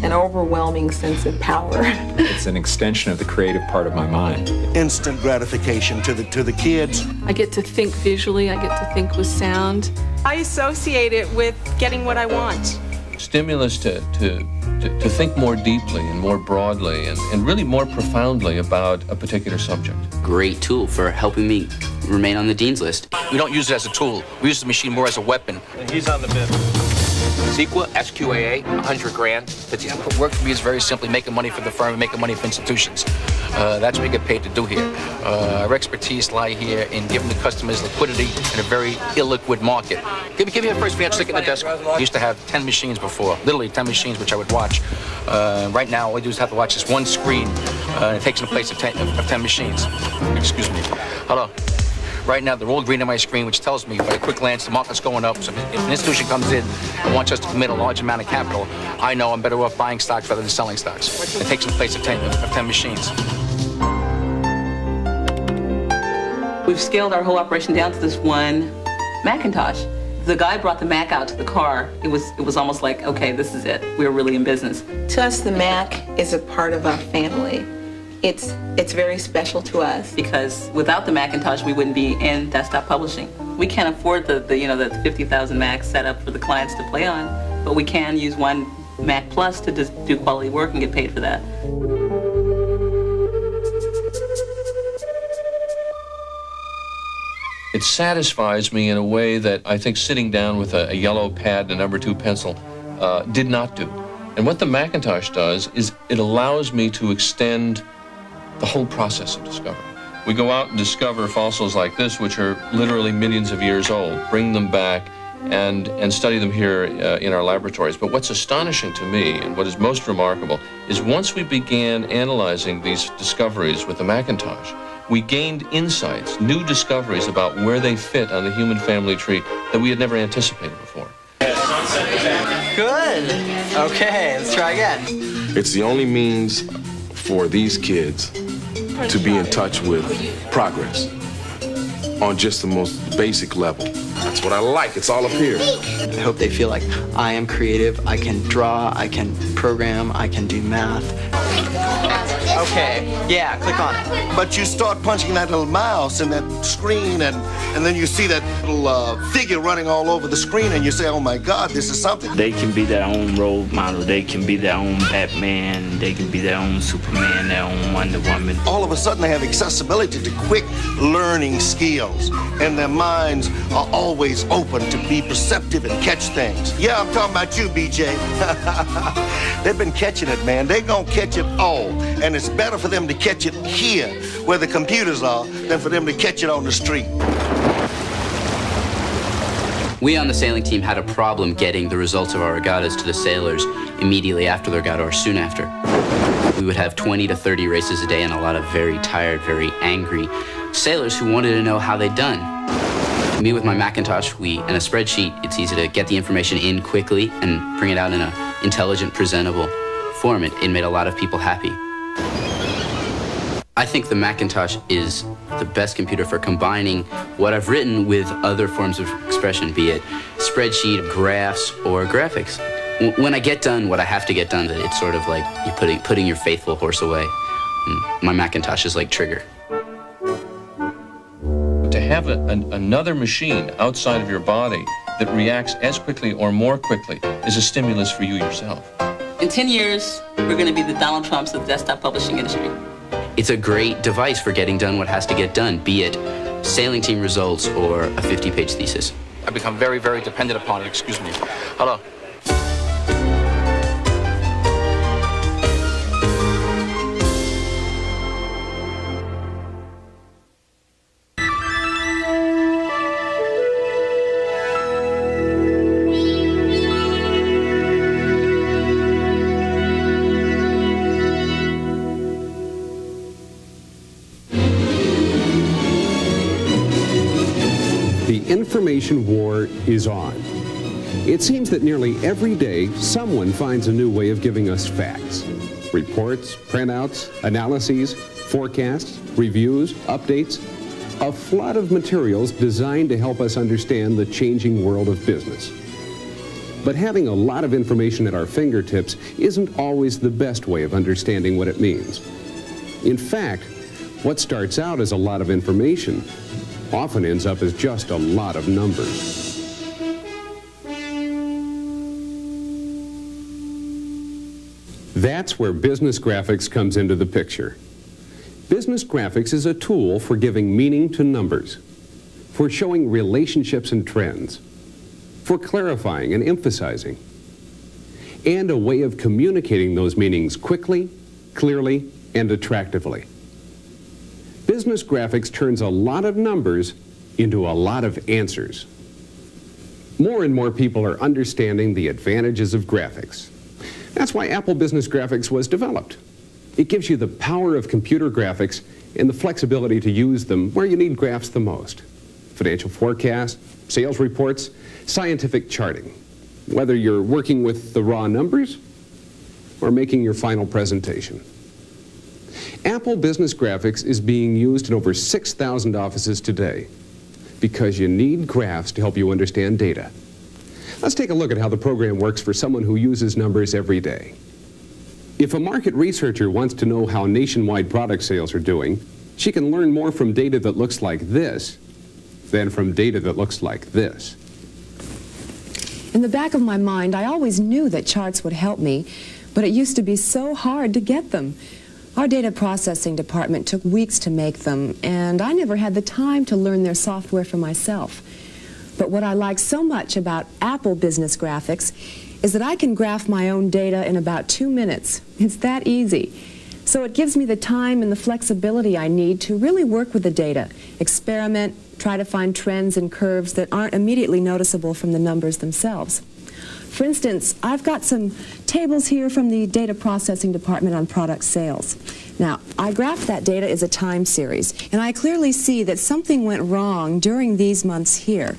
an overwhelming sense of power. It's an extension of the creative part of my mind. Instant gratification to the kids. I get to think visually, I get to think with sound. I associate it with getting what I want. Stimulus to think more deeply and more broadly and really more profoundly about a particular subject. Great tool for helping me remain on the dean's list. We don't use it as a tool. We use the machine more as a weapon. And he's on the bid. SQA, SQAA, 100 grand. The work for me is very simply making money for the firm and making money for institutions. That's what we get paid to do here. Our expertise lie here in giving the customers liquidity in a very illiquid market. Give me a first financial stick in the desk. I used to have 10 machines before, literally 10 machines which I would watch. Right now, all I do is have to watch this one screen, and it takes the place of 10 machines. Excuse me. Hello. Right now, they're all green on my screen, which tells me by a quick glance the market's going up. So if an institution comes in and wants us to commit a large amount of capital, I know I'm better off buying stocks rather than selling stocks. It takes the place of 10 machines. We've scaled our whole operation down to this one Macintosh. The guy brought the Mac out to the car. It was almost like, okay, this is it. We're really in business. To us, the Mac is a part of our family. It's very special to us. Because without the Macintosh, we wouldn't be in desktop publishing. We can't afford the 50,000 Macs set up for the clients to play on, but we can use one Mac Plus to just do quality work and get paid for that. It satisfies me in a way that I think sitting down with a yellow pad and a number 2 pencil did not do. And what the Macintosh does is it allows me to extend the whole process of discovery. We go out and discover fossils like this, which are literally millions of years old, bring them back and study them here in our laboratories. But what's astonishing to me, and what is most remarkable, is once we began analyzing these discoveries with the Macintosh, we gained insights, new discoveries about where they fit on the human family tree that we had never anticipated before. Good. Okay, let's try again. It's the only means for these kids to be in touch with progress on just the most basic level. That's what I like. It's all up here. I hope they feel like I am creative, I can draw, I can program, I can do math. Okay, yeah, click on it. But you start punching that little mouse in that screen, and then you see that little figure running all over the screen, and you say, oh my God, this is something. They can be their own role model. They can be their own Batman. They can be their own Superman, their own Wonder Woman. All of a sudden, they have accessibility to quick learning skills, and their minds are always open to be perceptive and catch things. Yeah, I'm talking about you, BJ. They've been catching it, man. They're gonna catch it all. And it's better for them to catch it here, where the computers are, than for them to catch it on the street. We on the sailing team had a problem getting the results of our regattas to the sailors immediately after the regatta or soon after. We would have 20 to 30 races a day and a lot of very tired, very angry sailors who wanted to know how they'd done. Me with my Macintosh, in a spreadsheet, it's easy to get the information in quickly and bring it out in an intelligent, presentable form. It made a lot of people happy. I think the Macintosh is the best computer for combining what I've written with other forms of expression, be it spreadsheet, graphs, or graphics. When I get done what I have to get done, it's sort of like you putting your faithful horse away. My Macintosh is like Trigger. To have another machine outside of your body that reacts as quickly or more quickly is a stimulus for you yourself. In 10 years, we're going to be the Donald Trumps of the desktop publishing industry. It's a great device for getting done what has to get done, be it sailing team results or a 50-page thesis. I've become very, very dependent upon it. Excuse me. Hello. The information war is on. It seems that nearly every day someone finds a new way of giving us facts. Reports, printouts, analyses, forecasts, reviews, updates. A flood of materials designed to help us understand the changing world of business. But having a lot of information at our fingertips isn't always the best way of understanding what it means. In fact, what starts out as a lot of information often ends up as just a lot of numbers. That's where business graphics comes into the picture. Business graphics is a tool for giving meaning to numbers, for showing relationships and trends, for clarifying and emphasizing, and a way of communicating those meanings quickly, clearly, and attractively. Business graphics turns a lot of numbers into a lot of answers. More and more people are understanding the advantages of graphics. That's why Apple Business Graphics was developed. It gives you the power of computer graphics and the flexibility to use them where you need graphs the most. Financial forecasts, sales reports, scientific charting. Whether you're working with the raw numbers or making your final presentation. Apple Business Graphics is being used in over 6,000 offices today because you need graphs to help you understand data. Let's take a look at how the program works for someone who uses numbers every day. If a market researcher wants to know how nationwide product sales are doing, she can learn more from data that looks like this than from data that looks like this. In the back of my mind, I always knew that charts would help me, but it used to be so hard to get them. Our data processing department took weeks to make them, and I never had the time to learn their software for myself. But what I like so much about Apple Business Graphics is that I can graph my own data in about 2 minutes. It's that easy. So it gives me the time and the flexibility I need to really work with the data, experiment, try to find trends and curves that aren't immediately noticeable from the numbers themselves. For instance, I've got some tables here from the data processing department on product sales. Now, I graphed that data as a time series, and I clearly see that something went wrong during these months here.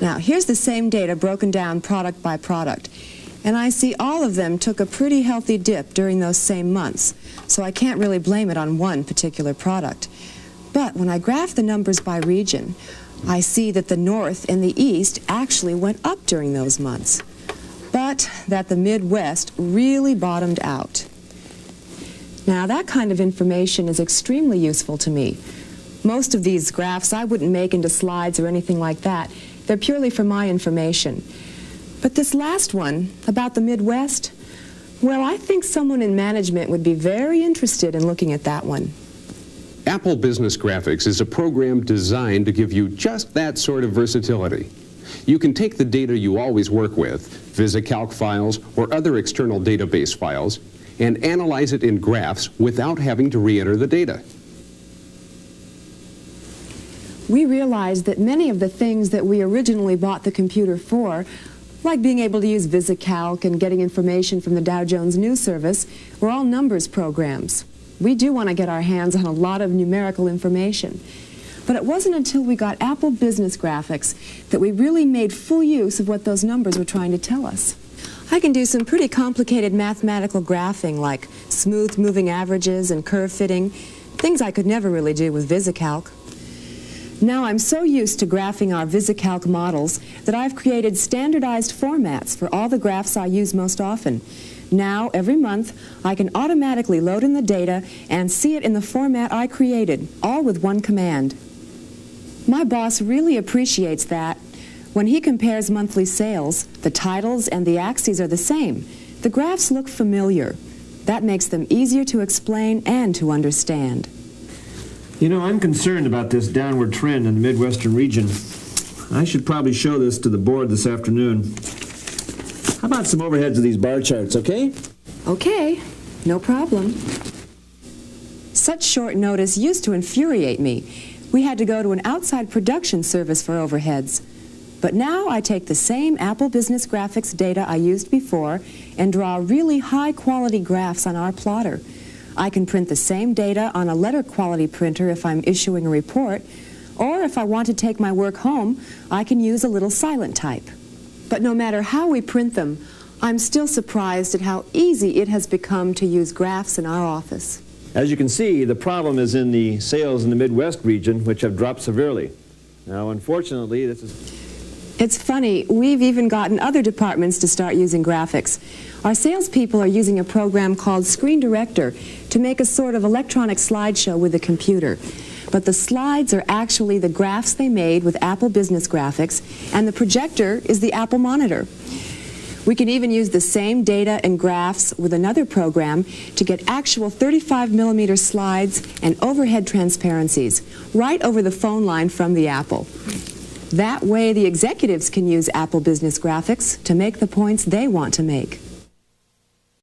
Now, here's the same data broken down product by product, and I see all of them took a pretty healthy dip during those same months, so I can't really blame it on one particular product. But when I graph the numbers by region, I see that the North and the East actually went up during those months, but that the Midwest really bottomed out. Now, that kind of information is extremely useful to me. Most of these graphs I wouldn't make into slides or anything like that. They're purely for my information. But this last one, about the Midwest, well, I think someone in management would be very interested in looking at that one. Apple Business Graphics is a program designed to give you just that sort of versatility. You can take the data you always work with, VisiCalc files or other external database files, and analyze it in graphs without having to re-enter the data. We realized that many of the things that we originally bought the computer for, like being able to use VisiCalc and getting information from the Dow Jones News Service, were all numbers programs. We do want to get our hands on a lot of numerical information. But it wasn't until we got Apple Business Graphics that we really made full use of what those numbers were trying to tell us. I can do some pretty complicated mathematical graphing like smooth moving averages and curve fitting, things I could never really do with VisiCalc. Now I'm so used to graphing our VisiCalc models that I've created standardized formats for all the graphs I use most often. Now, every month, I can automatically load in the data and see it in the format I created, all with one command. My boss really appreciates that. When he compares monthly sales, the titles and the axes are the same. The graphs look familiar. That makes them easier to explain and to understand. You know, I'm concerned about this downward trend in the Midwestern region. I should probably show this to the board this afternoon. How about some overheads of these bar charts, okay? Okay, no problem. Such short notice used to infuriate me. We had to go to an outside production service for overheads. But now I take the same Apple Business Graphics data I used before and draw really high-quality graphs on our plotter. I can print the same data on a letter quality printer if I'm issuing a report, or if I want to take my work home, I can use a little silent type. But no matter how we print them, I'm still surprised at how easy it has become to use graphs in our office. As you can see, the problem is in the sales in the Midwest region, which have dropped severely. Now, unfortunately, this is... It's funny, we've even gotten other departments to start using graphics. Our salespeople are using a program called Screen Director to make a sort of electronic slideshow with a computer. But the slides are actually the graphs they made with Apple Business Graphics, and the projector is the Apple monitor. We can even use the same data and graphs with another program to get actual 35mm slides and overhead transparencies right over the phone line from the Apple. That way the executives can use Apple Business Graphics to make the points they want to make.